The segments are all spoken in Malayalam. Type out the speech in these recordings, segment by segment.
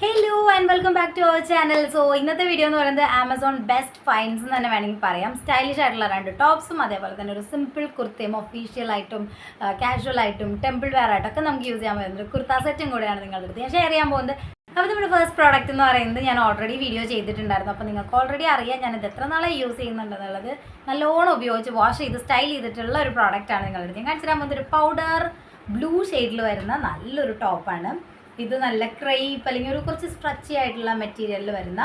Hello and welcome back to our channel. So ഇന്നത്തെ വീഡിയോ എന്ന് പറയുന്നത് ആമസോൺ ബെസ്റ്റ് ഫൈൻഡ്സ് എന്ന് തന്നെ വേണമെങ്കിൽ പറയാം. സ്റ്റൈലിഷ് ആയിട്ടുള്ള രണ്ട് ടോപ്സും അതേപോലെ തന്നെ ഒരു സിമ്പിൾ കുർത്തയും ഒഫീഷ്യലായിട്ടും കാഷ്വൽ ആയിട്ടും ടെമ്പിൾ വെയർ ആയിട്ടൊക്കെ നമുക്ക് യൂസ് ചെയ്യാൻ പറ്റുന്ന ഒരു കുർത്ത സെറ്റും കൂടെയാണ് നിങ്ങളുടെ അടുത്ത് ഞാൻ ഷെയർ ചെയ്യാൻ പോകുന്നത്. അപ്പോൾ നമ്മുടെ ഫസ്റ്റ് പ്രോഡക്റ്റ് എന്ന് പറയുന്നത് ഞാൻ ഓൾറെഡി വീഡിയോ ചെയ്തിട്ടുണ്ടായിരുന്നു. അപ്പോൾ നിങ്ങൾക്ക് ഓൾറെഡി അറിയാം ഞാനിത് എത്ര നാളെ യൂസ് ചെയ്യുന്നുണ്ടെന്നുള്ളത്. നല്ലോണം ഉപയോഗിച്ച് വാഷ് ചെയ്ത് സ്റ്റൈൽ ചെയ്തിട്ടുള്ള ഒരു പ്രോഡക്റ്റാണ് നിങ്ങളുടെ അടുത്ത് ഞാൻ കാണിച്ചു തരാൻ പോകുന്നത്. ഒരു പൗഡർ ബ്ലൂ ഷെയ്ഡിൽ വരുന്ന നല്ലൊരു ടോപ്പാണ്. ഇത് നല്ല ക്രേപ്പ് അല്ലെങ്കിൽ ഒരു കുറച്ച് സ്ട്രെച്ചി ആയിട്ടുള്ള മെറ്റീരിയലിൽ വരുന്ന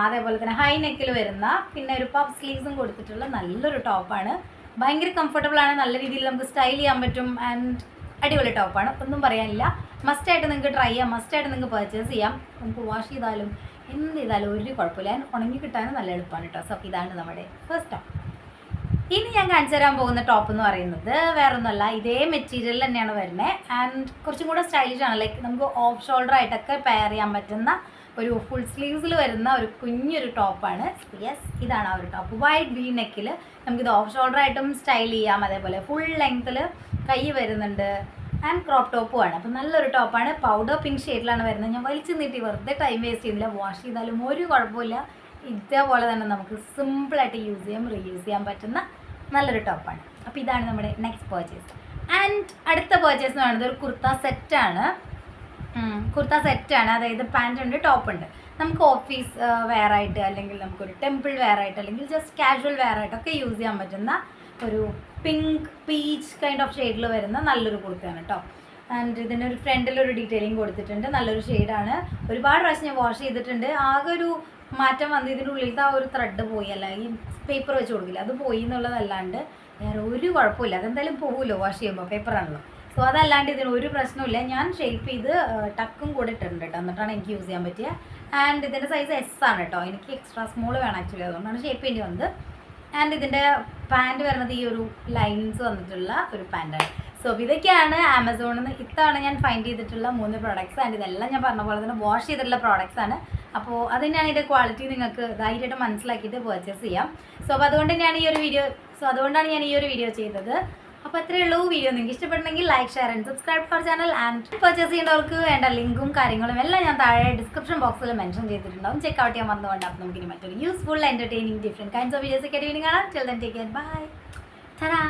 അതേപോലെ തന്നെ ഹൈ നെക്കിൽ വരുന്ന പിന്നെ ഒരു പഫ് സ്ലീവ്സും കൊടുത്തിട്ടുള്ള നല്ലൊരു ടോപ്പാണ്. ഭയങ്കര കംഫർട്ടബിളാണ്, നല്ല രീതിയിൽ നമുക്ക് സ്റ്റൈൽ ചെയ്യാൻ പറ്റും ആൻഡ് അടിപൊളി ടോപ്പാണ്. ഒന്നും പറയാനില്ല. മസ്റ്റായിട്ട് നിങ്ങൾക്ക് ട്രൈ ചെയ്യാം, മസ്റ്റായിട്ട് നിങ്ങൾക്ക് പർച്ചേസ് ചെയ്യാം. നമുക്ക് വാഷ് ചെയ്താലും എന്ത് ചെയ്താലും ഒരു കുഴപ്പമില്ല, ഉണങ്ങി കിട്ടാനും നല്ല എളുപ്പമാണ് കേട്ടോ. സോ ഇതാണ് നമ്മുടെ ഫസ്റ്റ് ടോപ്പ്. ഇനി ഞാൻ കാണിച്ചു തരാൻ പോകുന്ന ടോപ്പ് എന്ന് പറയുന്നത് വേറൊന്നുമല്ല, ഇതേ മെറ്റീരിയൽ തന്നെയാണ് വരുന്നത് ആൻഡ് കുറച്ചും കൂടെ സ്റ്റൈലിഷ് ആണ്. ലൈക്ക് നമുക്ക് ഓഫ് ഷോൾഡർ ആയിട്ടൊക്കെ പെയർ ചെയ്യാൻ പറ്റുന്ന ഒരു ഫുൾ സ്ലീവ്സിൽ വരുന്ന ഒരു കുഞ്ഞൊരു ടോപ്പാണ്. യെസ്, ഇതാണ് ആ ഒരു ടോപ്പ്. വൈഡ് വി നെക്കിൽ നമുക്കിത് ഓഫ് ഷോൾഡർ ആയിട്ടും സ്റ്റൈൽ ചെയ്യാം. അതേപോലെ ഫുൾ ലെങ്ത്തിൽ കൈ വരുന്നുണ്ട് ആൻഡ് ക്രോപ്പ് ടോപ്പുമാണ്. അപ്പം നല്ലൊരു ടോപ്പാണ്. പൗഡർ പിങ്ക് ഷെയ്ഡിലാണ് വരുന്നത്. ഞാൻ വലിച്ചു നീട്ടി വെറുതെ ടൈം വേസ്റ്റ് ചെയ്യുന്നില്ല. വാഷ് ചെയ്താലും ഒരു കുഴപ്പമില്ല. ഇതേപോലെ തന്നെ നമുക്ക് സിമ്പിളായിട്ട് യൂസ് ചെയ്യാം, റീയൂസ് ചെയ്യാൻ പറ്റുന്ന നല്ലൊരു ടോപ്പാണ്. അപ്പോൾ ഇതാണ് നമ്മുടെ നെക്സ്റ്റ് പർച്ചേസ്. ആൻഡ് അടുത്ത പർച്ചേസ് എന്ന് പറയുന്നത് ഒരു കുർത്ത സെറ്റാണ്. അതായത് പാൻറ് ഉണ്ട്, ടോപ്പ് ഉണ്ട്. നമുക്ക് ഓഫീസ് വെയർ ആയിട്ട് അല്ലെങ്കിൽ നമുക്കൊരു ടെമ്പിൾ വെയർ ആയിട്ട് അല്ലെങ്കിൽ ജസ്റ്റ് കാഷ്വൽ വെയർ ആയിട്ടൊക്കെ യൂസ് ചെയ്യാൻ പറ്റുന്ന ഒരു പിങ്ക് പീച്ച് കൈൻഡ് ഓഫ് ഷെയ്ഡിൽ വരുന്ന നല്ലൊരു കുർത്തയാണ് കേട്ടോ. ആൻഡ് ഇതിൻ്റെ ഒരു ഫ്രണ്ടിലൊരു ഡീറ്റെയിലിംഗ് കൊടുത്തിട്ടുണ്ട്. നല്ലൊരു ഷെയ്ഡാണ്. ഒരുപാട് പ്രാവശ്യം ഞാൻ വാഷ് ചെയ്തിട്ടുണ്ട്. ആകെ ഒരു മാറ്റം വന്ന് ഇതിൻ്റെ ഉള്ളിലത്തെ ആ ഒരു ത്രെഡ് പോയി, അല്ല ഈ പേപ്പർ വെച്ച് കൊടുക്കില്ല, അത് പോയി എന്നുള്ളതല്ലാണ്ട് വേറെ ഒരു കുഴപ്പമില്ല. അതെന്തായാലും പോകുമല്ലോ വാഷ് ചെയ്യുമ്പോൾ, പേപ്പറാണല്ലോ. സോ അതല്ലാണ്ട് ഇതിന് ഒരു പ്രശ്നമില്ല. ഞാൻ ഷേപ്പ് ചെയ്ത് ടക്കും കൂടെ ഇട്ടിട്ടുണ്ട് കേട്ടോ, എന്നിട്ടാണ് എനിക്ക് യൂസ് ചെയ്യാൻ പറ്റിയത്. ആൻഡ് ഇതിൻ്റെ സൈസ് എസ് ആണ് കേട്ടോ. എനിക്ക് എക്സ്ട്രാ സ്മോൾ വേണം ആക്ച്വലി, അതുകൊണ്ടാണ് ഷേപ്പ് ചെയ്യേണ്ടി വന്നത്. ആൻഡ് ഇതിൻ്റെ പാൻറ് വരുന്നത് ഈ ഒരു ലൈൻസ് വന്നിട്ടുള്ള ഒരു പാൻറ്റാണ്. സോ ഇതൊക്കെയാണ് ആമസോണിൽ നിന്ന് ഇത്തവണ ഞാൻ ഫൈൻഡ് ചെയ്തിട്ടുള്ള 3 പ്രോഡക്റ്റ്സ്. ആൻഡ് ഇതെല്ലാം ഞാൻ പറഞ്ഞ പോലെ തന്നെ വാഷ് ചെയ്തിട്ടുള്ള പ്രോഡക്റ്റ്സ് ആണ്. അപ്പോൾ അത് തന്നെയാണ് ഇതിൻ്റെ ക്വാളിറ്റി നിങ്ങൾക്ക് ധൈര്യമായിട്ട് മനസ്സിലാക്കിയിട്ട് പർച്ചേസ് ചെയ്യാം. സോ അപ്പോൾ അതുകൊണ്ടാണ് ഞാൻ ഈ ഒരു വീഡിയോ ചെയ്തത്. അപ്പോൾ അത്രയേ ഉള്ളൂ. വീഡിയോ നിങ്ങൾക്ക് ഇഷ്ടപ്പെടണമെങ്കിൽ like, share and subscribe for channel. And purchase ചെയ്യേണ്ടവർക്ക് വേണ്ട ലിങ്കും കാര്യങ്ങളും എല്ലാം ഞാൻ താഴെ ഡിസ്ക്രിപ്ഷൻ ബോക്സിൽ മെൻഷൻ ചെയ്തിട്ടുണ്ടാവും. ചെക്ക് ഔട്ട് ചെയ്യാൻ മറന്നുകൊണ്ട്. അപ്പോൾ നമുക്കിനി മറ്റൊരു useful entertaining different kinds of videos ഒക്കെ ആയിട്ട് കാണാം. Till then take care, bye, Tata.